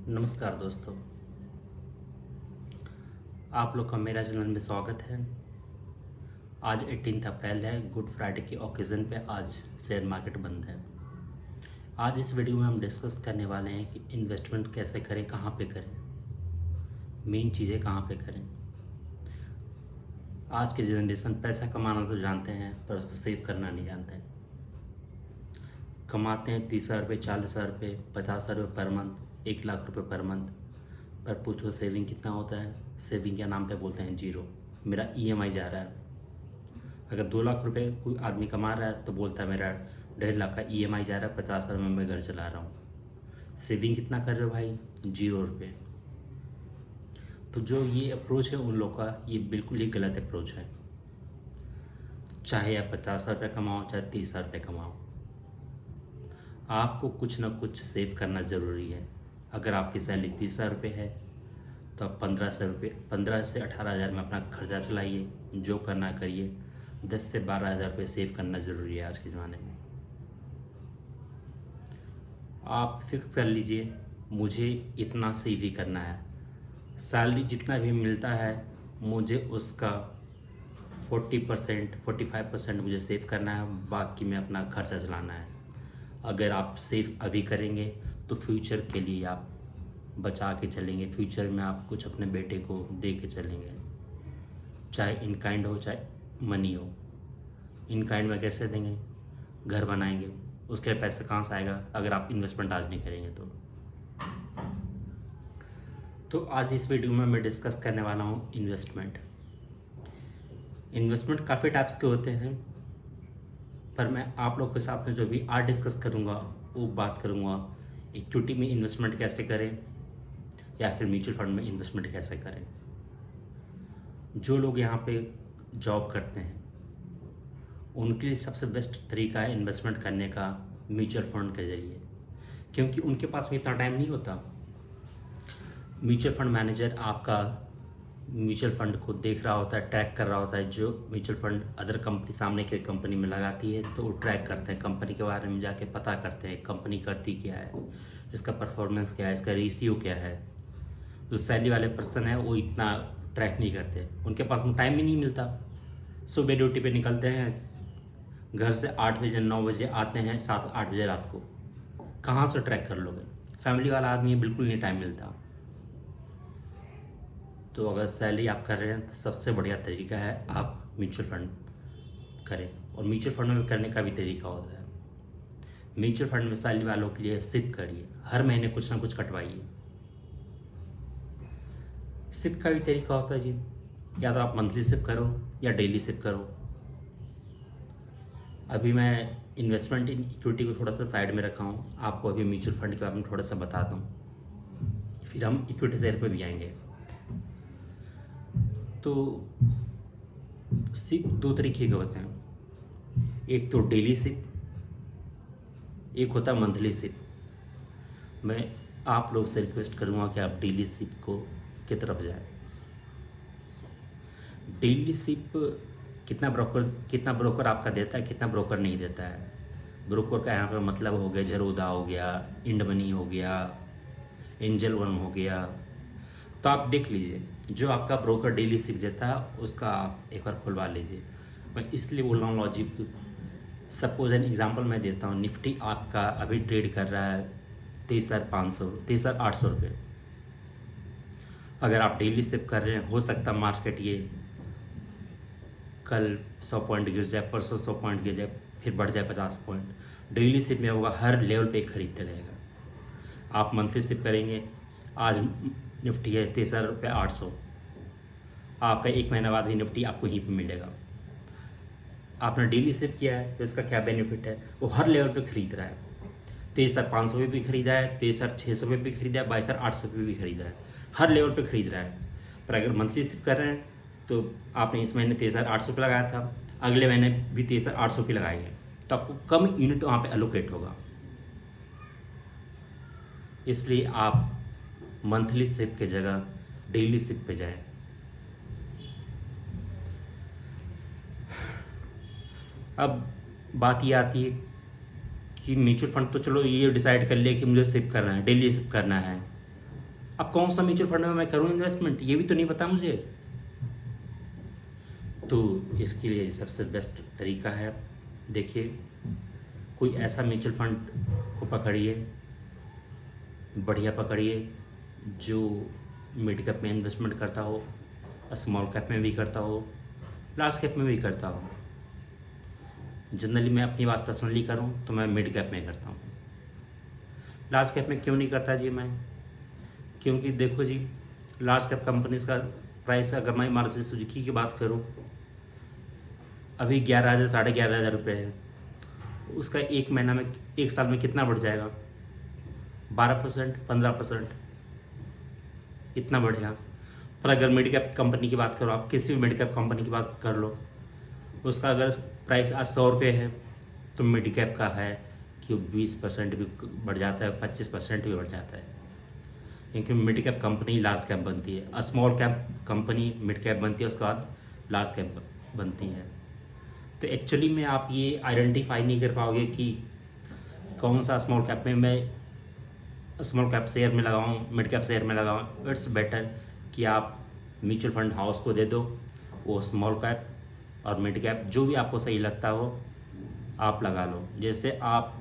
नमस्कार दोस्तों, आप लोग का मेरा चैनल में स्वागत है। आज 18 अप्रैल है, गुड फ्राइडे के ओकेज़न पे आज शेयर मार्केट बंद है। आज इस वीडियो में हम डिस्कस करने वाले हैं कि इन्वेस्टमेंट कैसे करें, कहाँ पे करें, मेन चीज़ें कहाँ पे करें। आज की जनरेशन पैसा कमाना तो जानते हैं पर उसको सेव करना नहीं जानते हैं। कमाते हैं 30,000 रुपये, 40,000 रुपये, 50,000 रुपये पर मंथ, 1 लाख रुपये पर मंथ, पर पूछो सेविंग कितना होता है। सेविंग के नाम पे बोलते हैं जीरो, मेरा ईएमआई जा रहा है। अगर 2 लाख रुपए कोई आदमी कमा रहा है तो बोलता है मेरा 1.5 लाख का ईएमआई जा रहा है, 50,000 में मैं घर चला रहा हूँ। सेविंग कितना कर रहे हो भाई? 0 रुपये। तो जो ये अप्रोच है उन लोग का, ये बिल्कुल ही गलत अप्रोच है। चाहे आप 50,000 रुपये कमाओ, चाहे 30,000 रुपये कमाओ, आपको कुछ ना कुछ सेव करना ज़रूरी है। अगर आपकी सैलरी 30,000 रुपये है तो आप 15 से 18,000 में अपना खर्चा चलाइए, जो करना करिए। 10 से 12,000 रुपये सेव करना ज़रूरी है आज के ज़माने में। आप फिक्स कर लीजिए मुझे इतना सेव ही करना है। सैलरी जितना भी मिलता है मुझे उसका 40% 45% मुझे सेव करना है, बाकी में अपना खर्चा चलाना है। अगर आप सेव अभी करेंगे तो फ्यूचर के लिए आप बचा के चलेंगे, फ्यूचर में आप कुछ अपने बेटे को दे के चलेंगे, चाहे इन काइंड हो चाहे मनी हो। इन काइंड में कैसे देंगे? घर बनाएंगे, उसके लिए पैसा कहाँ से आएगा अगर आप इन्वेस्टमेंट आज नहीं करेंगे तो आज इस वीडियो में मैं डिस्कस करने वाला हूँ इन्वेस्टमेंट काफ़ी टाइप्स के होते हैं, पर मैं आप लोग के साथ में जो भी आज डिस्कस करूँगा वो बात करूँगा इक्विटी में इन्वेस्टमेंट कैसे करें या फिर म्यूचुअल फंड में इन्वेस्टमेंट कैसे करें। जो लोग यहाँ पे जॉब करते हैं उनके लिए सबसे बेस्ट तरीका है इन्वेस्टमेंट करने का म्यूचुअल फंड के ज़रिए, क्योंकि उनके पास में इतना टाइम नहीं होता। म्यूचुअल फंड मैनेजर आपका म्यूचुअल फंड को देख रहा होता है, ट्रैक कर रहा होता है। जो म्यूचुअल फंड अदर कंपनी सामने की कंपनी में लगाती है तो वो ट्रैक करते हैं, कंपनी के बारे में जाके पता करते हैं कंपनी करती क्या है, इसका परफॉर्मेंस क्या है, इसका रेशियो क्या है। जो सैलरी वाले पर्सन है वो इतना ट्रैक नहीं करते, उनके पास में टाइम ही नहीं मिलता। सुबह ड्यूटी पे निकलते हैं, घर से 8 बजे 9 बजे आते हैं, 7-8 बजे रात को। कहाँ से ट्रैक कर लोगे? फैमिली वाला आदमी बिल्कुल नहीं टाइम मिलता। तो अगर सैलरी आप कर रहे हैं तो सबसे बढ़िया तरीका है आप म्यूचुअल फंड करें। और म्यूचुअल फंड में करने का भी तरीका होता है। म्यूचुअल फंड में सैलरी वालों के लिए सिप करिए, हर महीने कुछ ना कुछ कटवाइए। सिप का भी तरीका होता है जी, या तो आप मंथली सिप करो या डेली सिप करो। अभी मैं इन्वेस्टमेंट इन इक्विटी को थोड़ा सा साइड में रखा हूँ, आपको अभी म्यूचुअल फंड के बारे में थोड़ा सा बता दूँ, फिर हम इक्विटी शेयर पे भी आएंगे। तो सिप 2 तरीके के होते हैं, एक तो डेली सिप, एक होता है मंथली सिप। मैं आप लोग से रिक्वेस्ट करूँगा कि आप डेली सिप को की तरफ जाएं। डेली सिप कितना ब्रोकर आपका देता है, कितना ब्रोकर नहीं देता है। ब्रोकर का यहाँ पर मतलब हो गया झरोदा हो गया, इंड मनी हो गया, एंजल वन हो गया। तो आप देख लीजिए जो आपका ब्रोकर डेली सिप देता है उसका आप एक बार खुलवा लीजिए। मैं इसलिए बोल रहा हूँ लॉजिक, सपोज एन एग्जांपल मैं देता हूँ। निफ्टी आपका अभी ट्रेड कर रहा है 23,800 रुपये। अगर आप डेली सिप कर रहे हैं, हो सकता है मार्केट ये कल 100 पॉइंट गिर जाए, परसों 100 पॉइंट गिर जाए, फिर बढ़ जाए 50 पॉइंट। डेली सिप में होगा हर लेवल पे खरीदते रहेगा। आप मंथली सिप करेंगे, आज निफ्टी है 23,800, आपका 1 महीना बाद ही निफ्टी आपको यहीं पे मिलेगा। आपने डेली सिप किया है तो इसका क्या बेनिफिट है, वो हर लेवल पे खरीद रहा है। 23,500 पे भी खरीदा है, 23,600 पे भी खरीदा है, 22,800 पे भी खरीदा है, हर लेवल पे खरीद रहा है। पर अगर मंथली सिप कर रहे हैं तो आपने इस महीने 23,800 पे लगाया था, अगले महीने भी 23,800 पे लगाएंगे, तो आपको कम यूनिट वहाँ पे एलोकेट होगा। इसलिए आप मंथली सिप के जगह डेली सिप पे जाएं। अब बात ये आती है कि म्यूचुअल फंड तो चलो ये डिसाइड कर लिया कि मुझे सिप करना है, डेली सिप करना है, अब कौन सा म्यूचुअल फंड में मैं करूँ इन्वेस्टमेंट, ये भी तो नहीं पता मुझे। तो इसके लिए सबसे बेस्ट तरीका है, देखिए कोई ऐसा म्यूचुअल फंड को पकड़िए, बढ़िया पकड़िए, जो मिड कैप में इन्वेस्टमेंट करता हो, स्मॉल कैप में भी करता हो, लार्ज कैप में भी करता हो। जनरली मैं अपनी बात पर्सनली करूं तो मैं मिड कैप में करता हूं। लार्ज कैप में क्यों नहीं करता जी मैं, क्योंकि देखो जी, लार्ज कैप कंपनीज का प्राइस, अगर मैं मारुति सुजुकी की बात करूं, अभी 11,000 11,500 रुपये है। उसका एक महीना में, एक साल में कितना बढ़ जाएगा? 12%, 15%, इतना बढ़ेगा। पर अगर मिड कैप कंपनी की बात करो, आप किसी भी मिड कैप कंपनी की बात कर लो, उसका अगर प्राइस आज 100 रुपये है, तो मिड कैप का है कि 20% भी बढ़ जाता है, 25% भी बढ़ जाता है, क्योंकि mid cap company large cap बनती है, small cap company mid cap बनती है, उसके बाद लार्ज कैप बनती है। तो एक्चुअली में आप ये आइडेंटिफाई नहीं कर पाओगे कि कौन सा स्मॉल कैप में मैं स्मॉल कैप शेयर में लगाऊं, मिड कैप शेयर में लगाऊं। इट्स बेटर कि आप म्यूचुअल फंड हाउस को दे दो, वो स्मॉल कैप और मिड कैप जो भी आपको सही लगता हो आप लगा लो। जैसे आप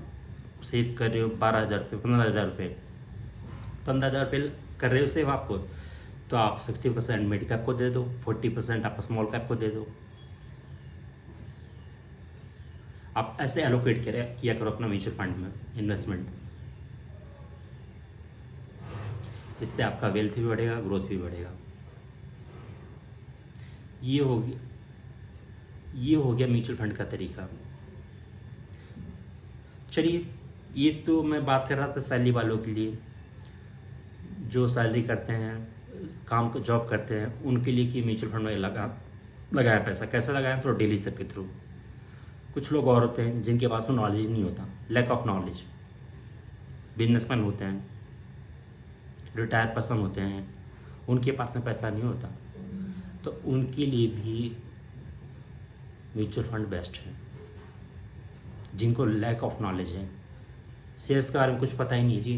सेव कर रहे हो 12,000 रुपये, 15,000 रुपये, 15,000 रुपये कर रहे हो सेव आपको, तो आप 60% मिड कैप को दे दो, 40% आप स्मॉल कैप को दे दो। आप ऐसे एलोकेट किया करो अपना म्यूचुअल फंड में इन्वेस्टमेंट। इससे आपका वेल्थ भी बढ़ेगा, ग्रोथ भी बढ़ेगा। ये हो गया म्यूचुअल फंड का तरीका। चलिए, ये तो मैं बात कर रहा था सैलरी वालों के लिए, जो सैलरी करते हैं, काम को जॉब करते हैं, उनके लिए कि म्यूचुअल फंड में लगाया पैसा। कैसे लगाएं? तो डेली सेप के थ्रू। कुछ लोग और होते हैं जिनके पास में नॉलेज नहीं होता, लैक ऑफ नॉलेज, बिजनेसमैन होते हैं, रिटायर पर्सन होते हैं, उनके पास में पैसा नहीं होता, तो उनके लिए भी म्यूचुअल फंड बेस्ट है। जिनको लैक ऑफ नॉलेज है, शेयर्स के बारे में कुछ पता ही नहीं है जी,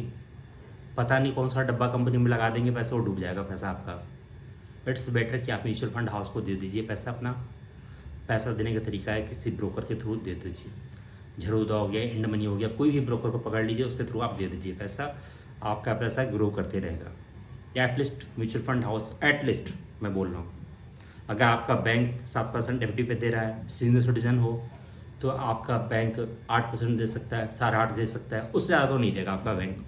पता नहीं कौन सा डब्बा कंपनी में लगा देंगे पैसा, वो डूब जाएगा पैसा आपका। इट्स बेटर कि आप म्यूचुअल फंड हाउस को दे दीजिए पैसा। अपना पैसा देने का तरीका है किसी ब्रोकर के थ्रू दे दीजिए, झरोदा हो गया, इंड मनी हो गया, कोई भी ब्रोकर को पकड़ लीजिए, उसके थ्रू आप दे दीजिए पैसा। आपका पैसा ग्रो करते रहेगा। या at least mutual fund house, at least मैं बोल रहा हूँ, अगर आपका बैंक 7% एफ डी पे दे रहा है, सीनियर सिटीजन हो, तो आपका बैंक 8% दे सकता है, 8.5% दे सकता है, उससे ज़्यादा तो नहीं देगा आपका बैंक।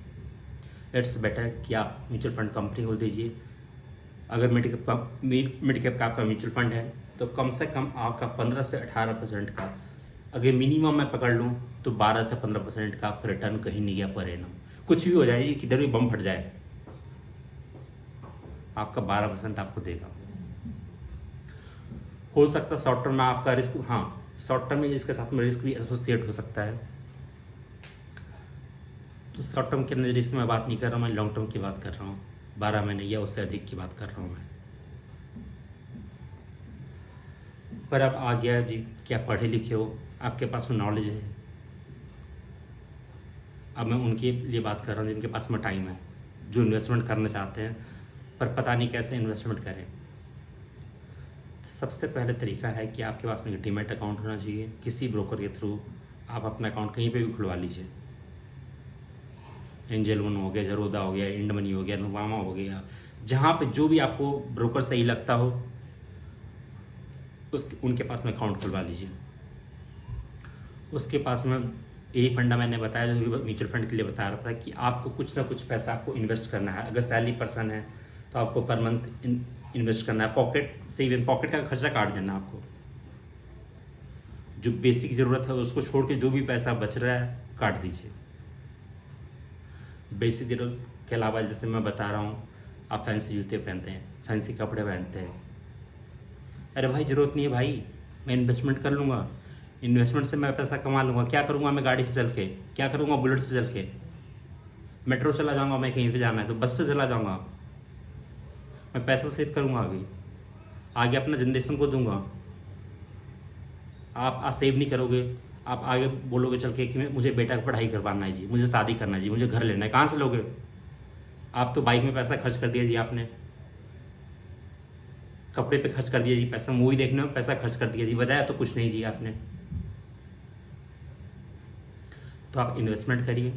इट्स बेटर कि आप म्यूचुअल फंड कंपनी को दीजिए। अगर मिड कैप का आपका म्यूचुअल फंड है, तो कम से कम आपका 15 से 18% का, अगर मिनिमम मैं पकड़ लूँ तो 12 से 15% का आपका रिटर्न कहीं नहीं गया पर एनम। कुछ भी हो जाए, किधर भी बम फट जाए, आपका 12% आपको देगा। हो सकता है शॉर्ट टर्म में आपका रिस्क, हाँ शॉर्ट टर्म में इसके साथ में रिस्क भी एसोसिएट हो सकता है। तो शॉर्ट टर्म के रिस्क में बात नहीं कर रहा हूँ, मैं लॉन्ग टर्म की बात कर रहा हूँ, 12 महीने या उससे अधिक की बात कर रहा हूँ मैं। पर अब आ गया जी, क्या पढ़े लिखे हो, आपके पास में नॉलेज है। अब मैं उनके लिए बात कर रहा हूँ जिनके पास में टाइम है, जो इन्वेस्टमेंट करना चाहते हैं पर पता नहीं कैसे इन्वेस्टमेंट करें। सबसे पहले तरीका है कि आपके पास में डीमैट अकाउंट होना चाहिए। किसी ब्रोकर के थ्रू आप अपना अकाउंट कहीं पे भी खुलवा लीजिए। एंजल वन हो गया, झरोदा हो गया, इंड मनी हो गया, नुवामा हो गया, जहाँ पे जो भी आपको ब्रोकर सही लगता हो उनके पास में अकाउंट खुलवा लीजिए। उसके पास में यही फंडा मैंने बताया, जो म्यूचुअल फंड के लिए बता रहा था, कि आपको कुछ ना कुछ पैसा आपको इन्वेस्ट करना है। अगर सैलरी पर्सन है तो आपको पर मंथ इन्वेस्ट करना है, पॉकेट से, इवन पॉकेट का खर्चा काट देना आपको। जो बेसिक ज़रूरत है उसको छोड़ के जो भी पैसा बच रहा है काट दीजिए। बेसिक ज़रूरत के अलावा, जैसे मैं बता रहा हूँ, आप फैंसी जूते पहनते हैं, फैंसी कपड़े पहनते हैं, अरे भाई ज़रूरत नहीं है भाई, मैं इन्वेस्टमेंट कर लूँगा, इन्वेस्टमेंट से मैं पैसा कमा लूँगा। क्या करूँगा मैं गाड़ी से चल के, क्या करूँगा बुलेट से चल के, मेट्रो चला जाऊँगा, मैं कहीं पे जाना है तो बस से चला जाऊँगा, मैं पैसा सेव करूँगा, आगे अपना जनरेशन को दूंगा। आप आज सेव नहीं करोगे, आप आगे बोलोगे चल के कि मुझे बेटा की पढ़ाई करवाना है जी, मुझे शादी करना है जी, मुझे घर लेना है, कहाँ से लोगे? आप तो बाइक में पैसा खर्च कर दिया जी, आपने कपड़े पे खर्च कर दिया जी पैसा, मूवी देखने में पैसा खर्च कर दिया जी, बजाया तो कुछ नहीं जी आपने। तो आप इन्वेस्टमेंट करिए।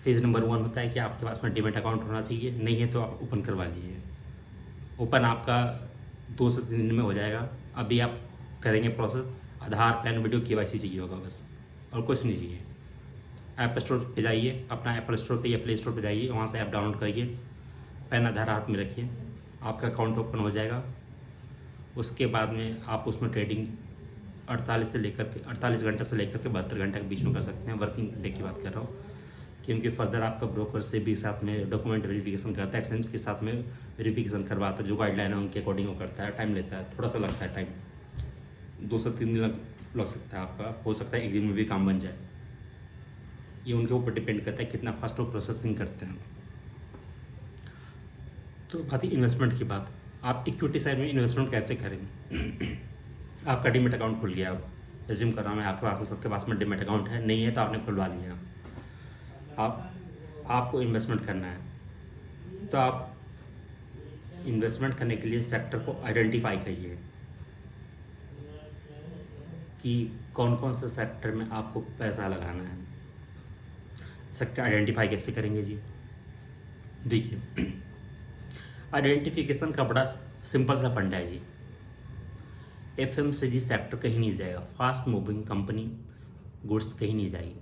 फेज़ नंबर 1 होता है कि आपके पास में डीमैट अकाउंट होना चाहिए, नहीं है तो आप ओपन करवा लीजिए। ओपन आपका 2 से 3 दिन में हो जाएगा। अभी आप करेंगे प्रोसेस, आधार, पैन, वीडियो, केवाईसी चाहिए होगा बस, और कुछ नहीं चाहिए। ऐप स्टोर पे जाइए, अपना एप्पल स्टोर पे या प्ले स्टोर पे जाइए, वहाँ से ऐप डाउनलोड करिए, पैन, आधार हाथ में रखिए, आपका अकाउंट ओपन हो जाएगा। उसके बाद में आप उसमें ट्रेडिंग 48 घंटे से लेकर के 72 घंटे के बीच में कर सकते हैं। वर्किंग डे की बात कर रहा हूँ, क्योंकि फर्दर आपका ब्रोकर से भी साथ में डॉक्यूमेंट वेरिफिकेशन करता है, एक्सचेंज के साथ में वेरिफिकेशन करवाता है, जो गाइडलाइन है उनके अकॉर्डिंग वो करता है। टाइम लेता है, थोड़ा सा लगता है टाइम, 2 से 3 दिन लग सकता है आपका, हो सकता है 1 दिन में भी काम बन जाए। ये उनके ऊपर डिपेंड करता है कितना फास्ट वो प्रोसेसिंग करते हैं। तो बात है इन्वेस्टमेंट की बात, आप इक्विटी साइड में इन्वेस्टमेंट कैसे करें। आपका डीमेट अकाउंट खुल गया, अब एज्यूम कर रहा हूँ मैं आपके पास में, सबके पास में डीमेट अकाउंट है, नहीं है तो आपने खुलवा लिया। आपको इन्वेस्टमेंट करना है, तो आप इन्वेस्टमेंट करने के लिए सेक्टर को आइडेंटिफाई करिए कि कौन कौन से सेक्टर में आपको पैसा लगाना है। सेक्टर आइडेंटिफाई कैसे करेंगे जी, देखिए आइडेंटिफिकेशन का बड़ा सिंपल सा फंडा है जी। एफएमसीजी सेक्टर कहीं नहीं जाएगा, फास्ट मूविंग कंपनी गुड्स कहीं नहीं जाएगी।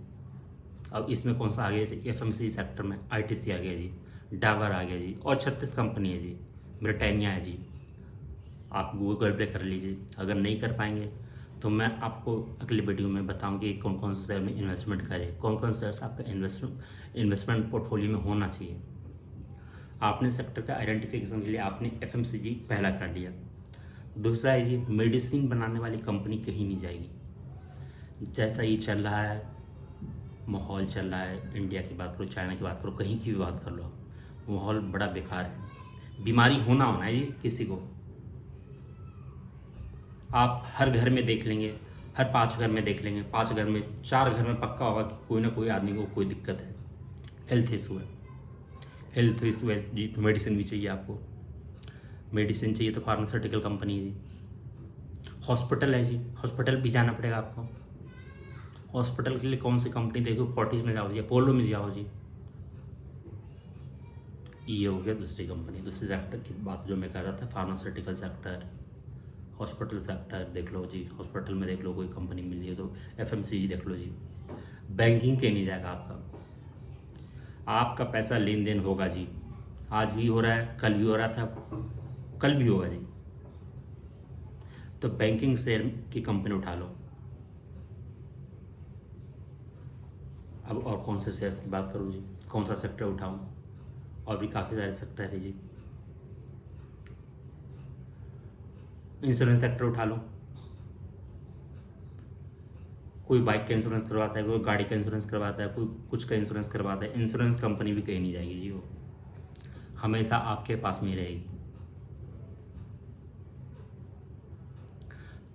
अब इसमें कौन सा आ गया जी, एफएमसीजी सेक्टर में आईटीसी आ गया जी, डाबर आ गया जी, और 36 कंपनी है जी, ब्रिटानिया है जी। आप गूगल पे कर लीजिए। अगर नहीं कर पाएंगे तो मैं आपको अगली वीडियो में बताऊंगी कि कौन कौन से शेयर में इन्वेस्टमेंट करें, कौन कौन से शेयर्स आपका इन्वेस्टमेंट पोर्टफोलियो में होना चाहिए। आपने सेक्टर का आइडेंटिफिकेशन के लिए आपने एफएमसीजी पहला कर लिया। दूसरा है जी, मेडिसिन बनाने वाली कंपनी कहीं नहीं जाएगी। जैसा ये चल रहा है, माहौल चल रहा है, इंडिया की बात करो, चाइना की बात करो, कहीं की भी बात कर लो, माहौल बड़ा बेकार है। बीमारी होना है जी किसी को, आप हर घर में देख लेंगे, हर 5 घर में देख लेंगे, 5 घर में 4 घर में पक्का होगा कि कोई ना कोई आदमी को कोई दिक्कत है, हेल्थ इशू है। हेल्थ इशू है जी, तो मेडिसिन भी चाहिए आपको। मेडिसिन चाहिए तो फार्मास्यूटिकल कंपनी है जी। हॉस्पिटल है जी, हॉस्पिटल भी जाना पड़ेगा आपको। हॉस्पिटल के लिए कौन सी कंपनी देखो, फोर्टिस में जाओ जी, अपोलो में जाओ जी। ये हो गया दूसरी कंपनी। दूसरे सेक्टर की बात जो मैं कर रहा था, फार्मास्यूटिकल सेक्टर, हॉस्पिटल सेक्टर देख लो जी। हॉस्पिटल में देख लो कोई कंपनी मिल रही है तो एफएमसीजी देख लो जी। बैंकिंग के नहीं जाएगा आपका पैसा लेन देन होगा जी, आज भी हो रहा है, कल भी हो रहा था, कल भी होगा जी। तो बैंकिंग शेयर की कंपनी उठा लो। अब और कौन से शेयर्स की बात करूँ जी, कौन सा सेक्टर उठाऊँ, और भी काफ़ी सारे सेक्टर है जी। इंश्योरेंस सेक्टर उठा लो, कोई बाइक का इंश्योरेंस करवाता है, कोई गाड़ी का इंश्योरेंस करवाता है, कोई कुछ का इंश्योरेंस करवाता है। इंश्योरेंस कंपनी भी कहीं नहीं जाएगी जी, वो हमेशा आपके पास में ही रहेगी।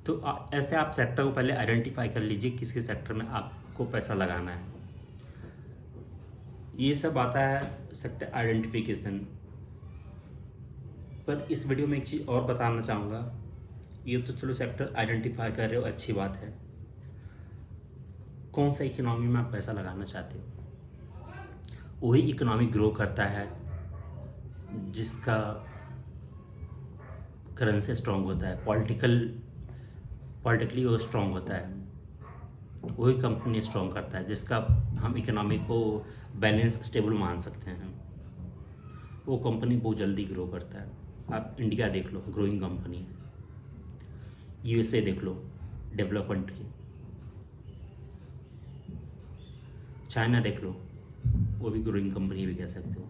तो ऐसे आप सेक्टर को पहले आइडेंटिफाई कर लीजिए, किस किस सेक्टर में आपको पैसा लगाना है। ये सब आता है सेक्टर आइडेंटिफिकेशन। पर इस वीडियो में एक चीज़ और बताना चाहूँगा, ये तो चलो सेक्टर आइडेंटिफाई कर रहे हो, अच्छी बात है। कौन सा इकोनॉमी में आप पैसा लगाना चाहते हो। वही इकोनॉमी ग्रो करता है जिसका करेंसी स्ट्रांग होता है, पॉलिटिकली वो स्ट्रांग होता है। वही कंपनी स्ट्रांग करता है जिसका हम इकोनॉमी को बैलेंस स्टेबल मान सकते हैं। वो कंपनी बहुत जल्दी ग्रो करता है। आप इंडिया देख लो, ग्रोइंग कंपनी है। यूएसए देख लो, डेवलप कंट्री। चाइना देख लो, वो भी ग्रोइंग कंपनी भी कह सकते हो।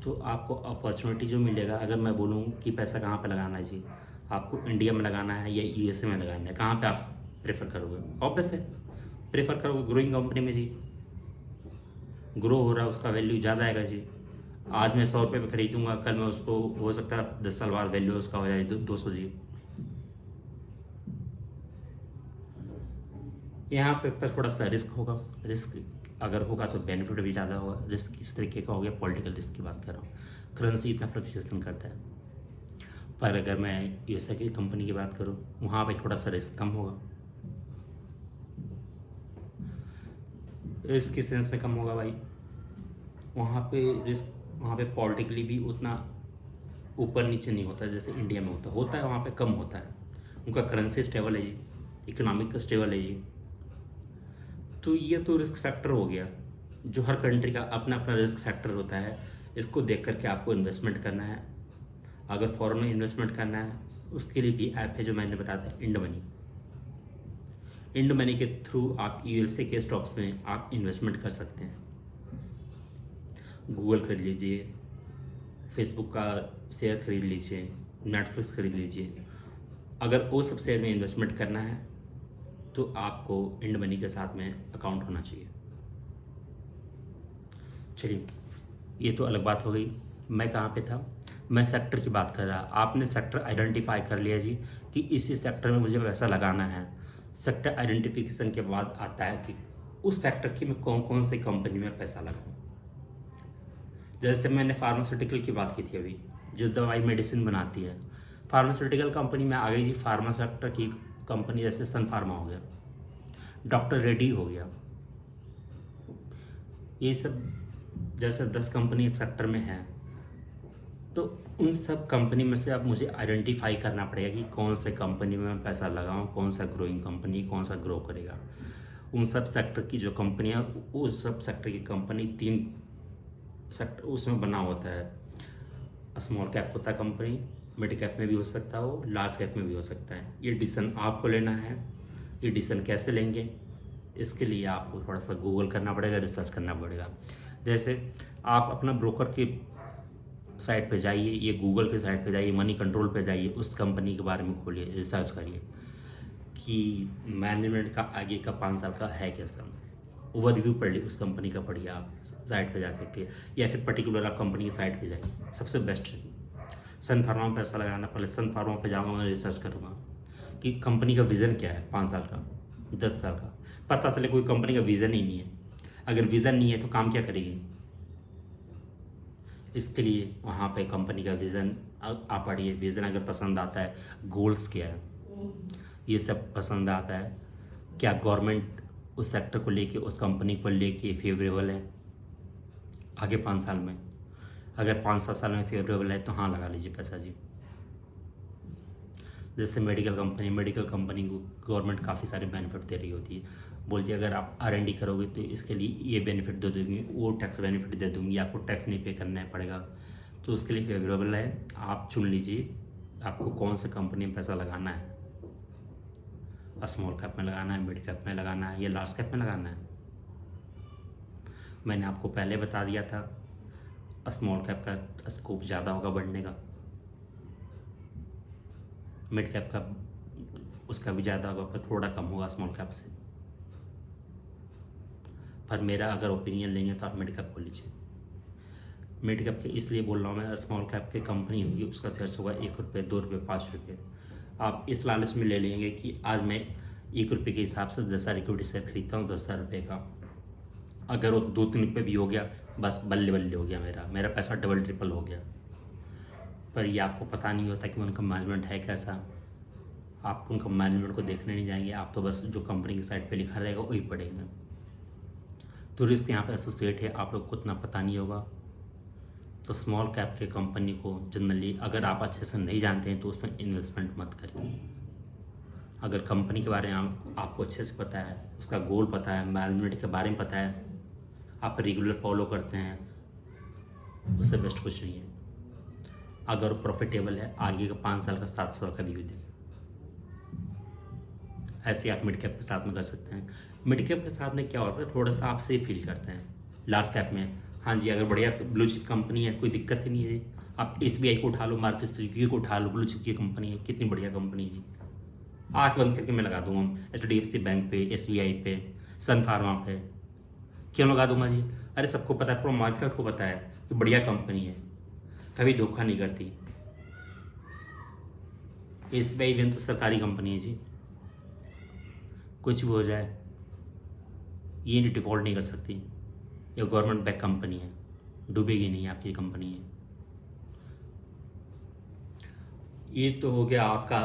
तो आपको अपॉर्चुनिटी जो मिलेगा, अगर मैं बोलूँ कि पैसा कहाँ पे लगाना है जी, आपको इंडिया में लगाना है या यूएसए में लगाना है, कहाँ पे आप प्रेफर करोगे। ऑब्वियस है प्रेफर करोगे ग्रोइंग कंपनी में जी, ग्रो हो रहा है, उसका वैल्यू ज़्यादा आएगा जी। आज मैं 100 रुपये में खरीदूँगा, कल मैं उसको हो सकता है 10 साल बाद वैल्यू उसका हो जाए 200 जी। यहाँ पे पर थोड़ा सा रिस्क होगा, रिस्क अगर होगा तो बेनिफिट भी ज़्यादा होगा। रिस्क इस तरीके का हो गया, पॉलिटिकल रिस्क की बात कर रहा हूँ। करेंसी इतना फ्लक्चुएशन करता है। पर अगर मैं यूएसए की कंपनी की बात करूँ, वहाँ पे थोड़ा सा रिस्क कम होगा। रिस्क किस सेंस में कम होगा भाई? वहाँ पे रिस्क, वहाँ पे पॉलिटिकली भी उतना ऊपर नीचे नहीं होता जैसे इंडिया में होता है। वहाँ पे कम होता है। उनका करेंसी स्टेबल है जी, इकोनॉमिक स्टेबल है जी। तो ये तो रिस्क फैक्टर हो गया। जो हर कंट्री का अपना अपना रिस्क फैक्टर होता है, इसको देख करके आपको इन्वेस्टमेंट करना है। अगर फॉरेन में इन्वेस्टमेंट करना है, उसके लिए भी ऐप है जो मैंने बताया था, इंड मनी। इंड मनी के थ्रू आप यूएसए के स्टॉक्स में आप इन्वेस्टमेंट कर सकते हैं। गूगल खरीद लीजिए, फेसबुक का शेयर खरीद लीजिए, नेटफ्लिक्स खरीद लीजिए। अगर वो सब शेयर में इन्वेस्टमेंट करना है तो आपको इंड मनी के साथ में अकाउंट होना चाहिए। चलिए, ये तो अलग बात हो गई। मैं कहाँ पे था? मैं सेक्टर की बात कर रहा। आपने सेक्टर आइडेंटिफाई कर लिया जी कि इसी सेक्टर में मुझे पैसा लगाना है। सेक्टर आइडेंटिफिकेशन के बाद आता है कि उस सेक्टर की मैं कौन कौन सी कंपनी में पैसा लगाऊं। जैसे मैंने फार्मास्यूटिकल की बात की थी अभी, जो दवाई मेडिसिन बनाती है, फार्मास्यूटिकल कंपनी में आ गई जी। फार्मा सेक्टर की कंपनी जैसे सन फार्मा हो गया, डॉक्टर रेड्डी हो गया, ये सब जैसे 10 कंपनी एक सेक्टर में है। तो उन सब कंपनी में से अब मुझे आइडेंटिफाई करना पड़ेगा कि कौन से कंपनी में मैं पैसा लगाऊं, कौन सा ग्रोइंग कंपनी, कौन सा ग्रो करेगा। उन सब सेक्टर की जो कंपनियां, उस सब सेक्टर की कंपनी 3 सेक्टर उसमें बना होता है। स्मॉल कैप होता है कंपनी, मिड कैप में भी हो सकता है वो, लार्ज कैप में भी हो सकता है। ये डिसीजन आपको लेना है। ये डिसीजन कैसे लेंगे, इसके लिए आपको थोड़ा सा गूगल करना पड़ेगा, रिसर्च करना पड़ेगा। जैसे आप अपना ब्रोकर की साइट पे जाइए, ये गूगल के साइट पे जाइए, मनी कंट्रोल पे जाइए, उस कंपनी के बारे में खोलिए, रिसर्च करिए कि मैनेजमेंट का आगे का 5 साल का है कैसा। ओवरव्यू पढ़ ली उस कंपनी का, पढ़िए आप साइट पे जाकर के, या फिर पर्टिकुलर आप कंपनी की साइट पे जाइए, सबसे बेस्ट है। सन फार्मा में पैसा लगाना, पहले सन फार्मा पे जाऊँगा, मैं रिसर्च करूँगा कि कंपनी का विज़न क्या है 5 साल का, 10 साल का। पता चले कोई कंपनी का विज़न ही नहीं है। अगर विज़न नहीं है तो काम क्या करेगी? इसके लिए वहाँ पे कंपनी का विज़न आप पढ़िए। विज़न अगर पसंद आता है, गोल्स क्या है, ये सब पसंद आता है, क्या गवर्नमेंट उस सेक्टर को लेके, उस कंपनी को लेके फेवरेबल है आगे 5 साल में। अगर 5-7 साल में फेवरेबल है तो हाँ लगा लीजिए पैसा जी। जैसे मेडिकल कंपनी को गवर्नमेंट काफ़ी सारे बेनिफिट दे रही होती है। बोलती है अगर आप R&D करोगे तो इसके लिए ये बेनिफिट दे दूँगी, वो टैक्स बेनिफिट दे दूँगी, आपको टैक्स नहीं पे करना पड़ेगा। तो उसके लिए फेवरेबल है। आप चुन लीजिए आपको कौन सा कंपनी में पैसा लगाना है। स्मॉल कैप में लगाना है, मिड कैप में लगाना है, या लार्ज कैप में लगाना है। मैंने आपको पहले बता दिया था, स्मॉल कैप का स्कोप ज़्यादा होगा बढ़ने का, मिड कैप का उसका भी ज़्यादा होगा, पर थोड़ा कम होगा स्मॉल कैप से। पर मेरा अगर ओपिनियन लेंगे तो आप मिड कैप को लीजिए। मिड कैप के इसलिए बोल रहा हूँ मैं, स्मॉल कैप की कंपनी होगी, उसका शेयर्स होगा 1 रुपये, 2 रुपये, 5 रुपये। आप इस लालच में ले लेंगे कि आज मैं 1 रुपये के हिसाब से 10,000 इक्विटी शेयर खरीदता हूँ 10,000 रुपये का। अगर वो 2-3 रुपये भी हो गया, बस बल्ले बल्ले हो गया, मेरा पैसा डबल ट्रिपल हो गया। पर ये आपको पता नहीं होता कि उनका मैनेजमेंट है कैसा। आप उनका मैनेजमेंट को देखने नहीं जाएंगे, आप तो बस जो कंपनी की साइट पे लिखा रहेगा वही पढ़ेंगे। तो रिस्क यहाँ पे एसोसिएट है, आप लोग को उतना पता नहीं होगा। तो स्मॉल कैप के कंपनी को जनरली अगर आप अच्छे से नहीं जानते हैं तो उसमें इन्वेस्टमेंट मत करिए। अगर कंपनी के बारे में आपको अच्छे से पता है, उसका गोल पता है, मैनेजमेंट के बारे में पता है, आप रेगुलर फॉलो करते हैं, उससे बेस्ट कुछ नहीं है। अगर प्रॉफिटेबल है, आगे का 5 साल का 7 साल का व्यू देखिए। ऐसे आप मिड कैप के साथ में कर सकते हैं। मिड कैप के साथ में क्या होता है, थोड़ा सा आप सेफ फील करते हैं। लार्ज कैप में हाँ जी, अगर बढ़िया ब्लू चिप कंपनी है, कोई दिक्कत ही नहीं है जी। आप SBI को उठा लो, मारुति सुजुकी को उठा लो, ब्लू चिप की कंपनी है, कितनी बढ़िया कंपनी है जी। आँख बंद करके मैं लगा दूंगा HDFC बैंक पे, SBI पे, सन फार्मा पे। क्यों लगा दूंगा जी? अरे सबको पता है, पूरा मार्केट को पता है कि बढ़िया कंपनी है, कभी धोखा नहीं करती। SBI बैंक तो सरकारी कंपनी है जी, कुछ भी हो जाए ये डिफ़ॉल्ट नहीं कर सकती। ये गवर्नमेंट बैक कंपनी है, डूबेगी नहीं, आपकी कंपनी है। ये तो हो गया आपका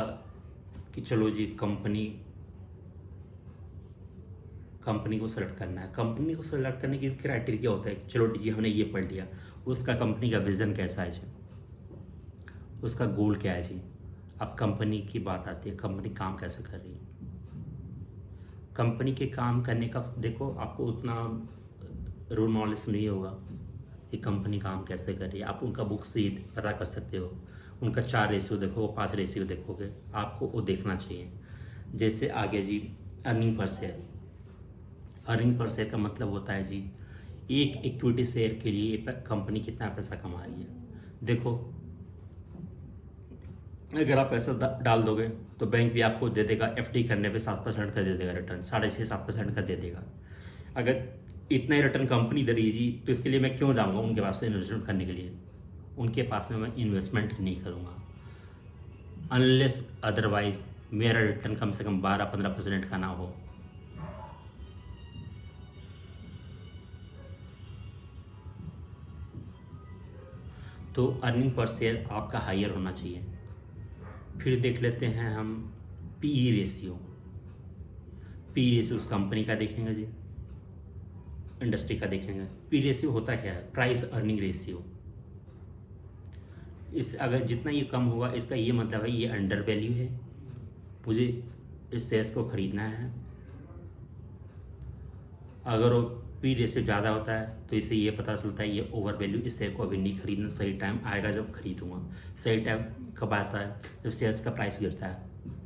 कि चलो जी कंपनी को सेलेक्ट करना है। कंपनी को सेलेक्ट करने की क्राइटेरिया क्या होता है, चलो जी हमने ये पढ़ लिया, उसका कंपनी का विज़न कैसा है जी, उसका गोल क्या है जी। अब कंपनी की बात आती है, कंपनी काम कैसे कर रही है। कंपनी के काम करने का देखो, आपको उतना रूल नॉलेज नहीं होगा कि कंपनी काम कैसे कर रही है। आप उनका बुक से पता कर सकते हो, उनका 4 रेशियो देखो, 5 रेशियो देखोगे, आपको वो देखना चाहिए। जैसे आगे जी earning per share. Earning per share का मतलब होता है जी एक इक्विटी शेयर के लिए कंपनी कितना पैसा कमा रही है। देखो, अगर आप पैसा डाल दोगे तो बैंक भी आपको दे देगा, एफडी करने पे 7% का दे देगा रिटर्न, 6.5-7% का दे देगा। अगर इतना ही रिटर्न कंपनी दे रही है जी, तो इसके लिए मैं क्यों जाऊँगा उनके पास में इन्वेस्टमेंट करने के लिए। उनके पास में मैं इन्वेस्टमेंट नहीं करूँगा अनलेस अदरवाइज मेरा रिटर्न कम से कम 12-15% का ना हो। तो अर्निंग पर शेयर आपका हायर होना चाहिए। फिर देख लेते हैं हम पीई रेशियो। पी रेशियो उस कंपनी का देखेंगे जी, इंडस्ट्री का देखेंगे। पी रेशियो होता क्या है, प्राइस अर्निंग रेशियो। इस अगर जितना ये कम होगा, इसका ये मतलब है ये अंडर वैल्यू है, मुझे इस शेयर्स को ख़रीदना है। अगर वो पी रेशियो ज़्यादा होता है तो इससे ये पता चलता है ये ओवर वैल्यू, इस शेयर को अभी नहीं खरीदना, सही टाइम आएगा जब खरीदूंगा। सही टाइम कब आता है, जब शेयर्स का प्राइस गिरता है,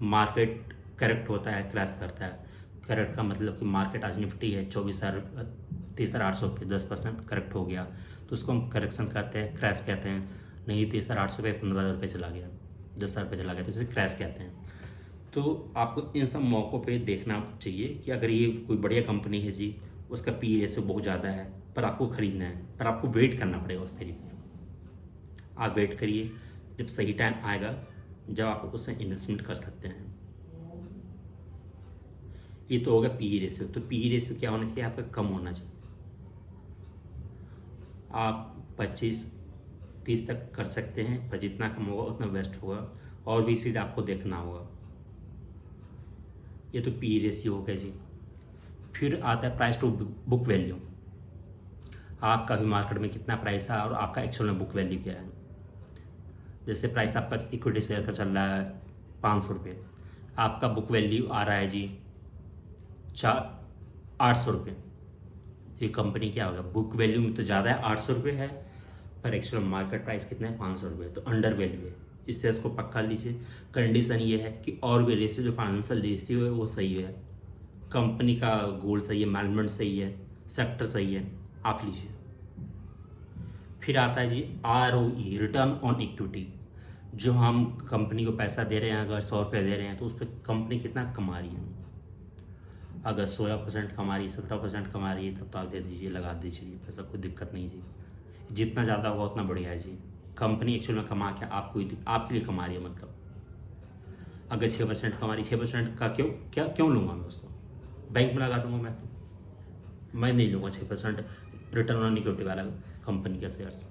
मार्केट करेक्ट होता है, क्रैश करता है। करेक्ट का मतलब कि मार्केट आज निफ्टी है 23,800 पे 10% करेक्ट हो गया, तो उसको हम करेक्शन कहते हैं, क्रैश कहते हैं। नहीं 23,800 पे 15,000 रुपये चला गया, 10,000 रुपये चला गया, तो इसे क्रैश कहते हैं। तो आपको इन सब मौक़ों पे देखना चाहिए कि अगर ये कोई बढ़िया कंपनी है जी, उसका पी रेशियो बहुत ज़्यादा है, पर आपको ख़रीदना है, पर आपको वेट करना पड़ेगा उसके लिए। आप वेट करिए, जब सही टाइम आएगा जब आप उसमें इन्वेस्टमेंट कर सकते हैं। ये तो होगा पी रेशियो। तो पी रेशियो क्या होना चाहिए, आपका कम होना चाहिए। आप 25-30 तक कर सकते हैं, पर जितना कम होगा उतना बेस्ट होगा। और भी चीज़ आपको देखना होगा। ये तो पी रेशियो हो गया जी। फिर आता है प्राइस टू बुक वैल्यू। आपका भी मार्केट में कितना प्राइस है और आपका एक्चुअल में बुक वैल्यू क्या है। जैसे प्राइस आपका इक्विटी शेयर का चल रहा है 500 रुपये, आपका बुक वैल्यू आ रहा है जी 800 रुपये। ये कंपनी क्या होगा, बुक वैल्यू में तो ज़्यादा है, 800 रुपये है, पर एक्चुअल मार्केट प्राइस कितना है, 500 रुपये, तो अंडर वैल्यू है। इससे इसको पक्का लीजिए। कंडीशन ये है कि और भी रेशियो, जो फाइनेंशियल रेशियो है वो सही है, कंपनी का गोल सही है, मैनेजमेंट सही है, सेक्टर सही है, आप लीजिए। फिर आता है जी ROE, रिटर्न ऑन इक्विटी। जो हम कंपनी को पैसा दे रहे हैं, अगर 100 रुपये दे रहे हैं, तो उस पर कंपनी कितना कमा रही है। अगर 16% कमा रही है, 17% कमा रही है, तब तो आप दे दीजिए, लगा दीजिए पैसा, कोई दिक्कत नहीं जी। जितना ज़्यादा होगा उतना बढ़िया है जी। कंपनी एक्चुअल में कमा के आपके लिए कमा रही है, मतलब अगर 6% कमा रही, 6% का क्यों लूँगा मैं उसको, बैंक में लगा दूंगा मैं नहीं लूँगा 6% रिटर्न ऑन इक्विटी वाला कंपनी का शेयर्स।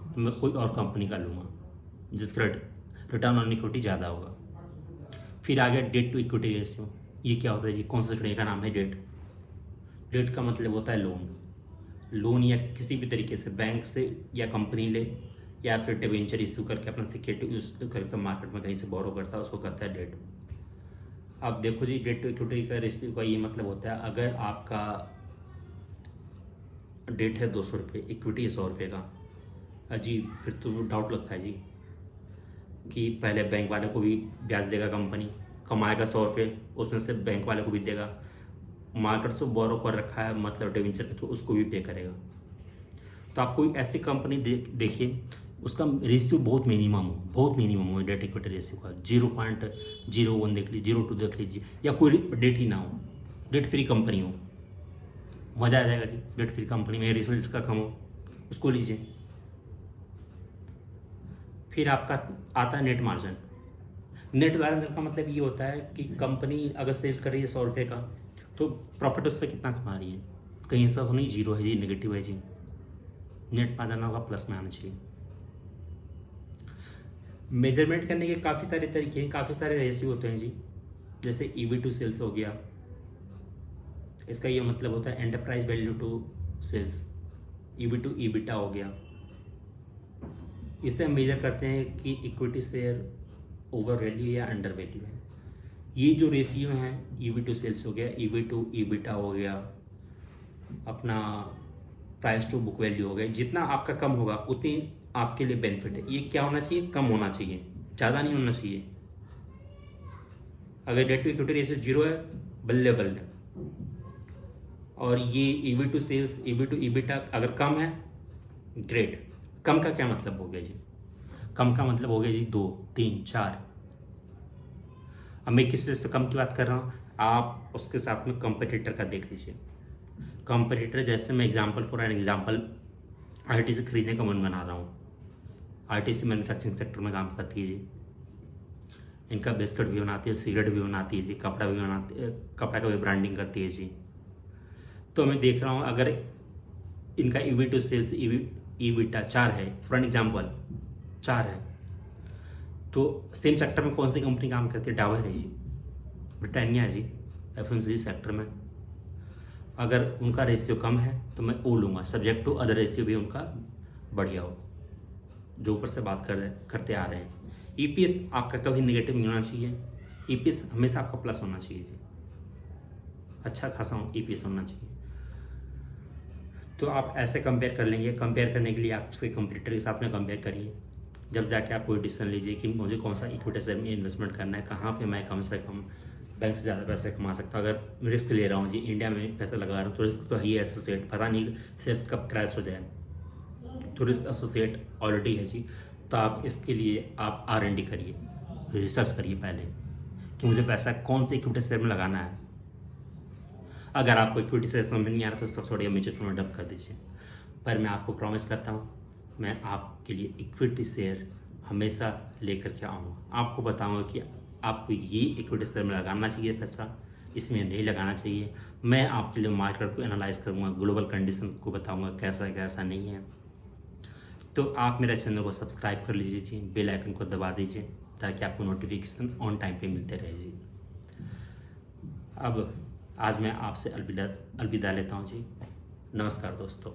तो मैं कोई और कंपनी का लूँगा जिसका रिटर्न ऑन इक्विटी ज़्यादा होगा। फिर आ गया डेट टू इक्विटी रेशियो। ये क्या होता है जी, कौन सा श्रेणी का नाम है डेट। डेट का मतलब होता है लोन या किसी भी तरीके से बैंक से या कंपनी ले, या फिर डिबेंचर इशू करके अपना सिक्योरिटी इशू करके मार्केट में कहीं से बोरो करता है, उसको कहता है डेट। अब देखो जी, डेट टू इक्विटी का रेशियो का ये मतलब होता है, अगर आपका डेट है 200 रुपये, इक्विटी है 100 रुपये का, जी फिर तो डाउट लगता है जी कि पहले बैंक वाले को भी ब्याज देगा कंपनी, कमाएगा 100 रुपये, उसमें से बैंक वाले को भी देगा, मार्केट से बोरो कर रखा है मतलब डिवेंचर के थ्रू, उसको भी पे करेगा। तो आप कोई ऐसी कंपनी देखिए उसका रेशियो बहुत मिनिमम हो डेट इक्विटी रेशियो का, 0.01 देख लीजिए, 0.2 देख लीजिए, या कोई डेट ही ना हो, डेट फ्री कंपनी हो, मज़ा आ जाएगा जी। डेट फ्री कंपनी में रेशियो जिसका कम हो उसको लीजिए। फिर आपका आता है नेट मार्जिन। नेट मार्जिन का मतलब ये होता है कि कंपनी अगर सेल कर रही है 100 रुपये का, तो प्रॉफिट उस पर कितना कमा रही है। कहीं ऐसा तो नहीं जीरो है जी, नेगेटिव है जी। नेट मार्जिन आपका प्लस में आना चाहिए। मेजरमेंट करने के काफ़ी सारे तरीके हैं, काफ़ी सारे रेशियो होते हैं जी। जैसे ईवी टू सेल्स हो गया, इसका ये मतलब होता है enterprise value to sales. EV to EBITDA हो गया, इससे हम मेजर करते हैं कि इक्विटी शेयर ओवर वैल्यू या अंडर वैल्यू है। ये जो रेशियो हैं, ईवी टू सेल्स हो गया, ईवी टू ईबिटा हो गया, अपना प्राइस टू बुक वैल्यू हो गया, जितना आपका कम होगा उतनी आपके लिए बेनिफिट है। ये क्या होना चाहिए? कम होना चाहिए, ज़्यादा नहीं होना चाहिए। अगर debt to equity ratio zero है, बल्ले बल्ले। और ये EV to sales, EV to EBITDA अगर कम है, ग्रेट। कम का क्या मतलब हो गया जी? कम का मतलब हो गया जी 2, 3, 4। अब मैं किस बेस पे कम की बात कर रहा हूँ, आप उसके साथ में कंपटीटर का देख लीजिए। कंपटीटर जैसे मैं example for an example RTC खरीदने का मन बना रहा हूँ। आरटीसी मैन्युफैक्चरिंग सेक्टर में काम करती है जी। इनका बिस्किट भी बनाती है, सिगरेट भी बनाती है जी, कपड़ा भी बनाती है, कपड़ा का भी ब्रांडिंग करती है जी। तो मैं देख रहा हूँ अगर इनका ईवी टू सेल्स ईबिटा 4 है, फॉर एन एग्जांपल 4 है, तो सेम सेक्टर में कौन सी कंपनी काम करती है? डाबर है जी, ब्रिटानिया है जी, एफएमसीजी सेक्टर में। अगर उनका रेशियो कम है तो मैं ओ लूँगा, सब्जेक्ट टू अदर रेशियो भी उनका बढ़िया हो, जो ऊपर से बात करते आ रहे हैं। ईपीएस आपका कभी नेगेटिव नहीं होना चाहिए, ईपीएस हमेशा आपका प्लस होना चाहिए जी, अच्छा खासा ईपीएस होना चाहिए। तो आप ऐसे कंपेयर कर लेंगे। कंपेयर करने के लिए आप उसके कंपटीटर के साथ में कंपेयर करिए, जब जाके आप कोई डिसीजन लीजिए कि मुझे कौन सा इक्विटी शेयर में इन्वेस्टमेंट करना है, कहाँ पे मैं कम से कम बैंक से ज़्यादा पैसे कमा सकता हूँ। अगर रिस्क ले रहा हूँ जी, इंडिया में पैसा लगा रहा हूँ, तो रिस्क तो है ही एसोसिएट, पता नहीं शेयर्स कब क्रैश हो जाए, तो रिस्क एसोसिएट ऑलरेडी है जी। तो आप इसके लिए आप R&D करिए, रिसर्च करिए पहले कि मुझे पैसा कौन से इक्विटी शेयर में लगाना है। अगर आपको इक्विटी शेयर समझ नहीं आ रहा तो सबसे बढ़िया म्यूचुअल फंड में डंप कर दीजिए। पर मैं आपको प्रॉमिस करता हूँ, मैं आपके लिए इक्विटी शेयर हमेशा लेकर के आऊँगा। आपको बताऊँगा कि आपको ये इक्विटी शेयर में लगाना चाहिए पैसा, इसमें नहीं लगाना चाहिए। मैं आपके लिए मार्केट को एनालाइज करूँगा, ग्लोबल कंडीशन को बताऊँगा कैसा है कैसा नहीं है। तो आप मेरे चैनल को सब्सक्राइब कर लीजिए जी, बेल आइकन को दबा दीजिए ताकि आपको नोटिफिकेशन ऑन टाइम पे मिलते रहे जी। अब आज मैं आपसे अलविदा लेता हूँ जी। नमस्कार दोस्तों।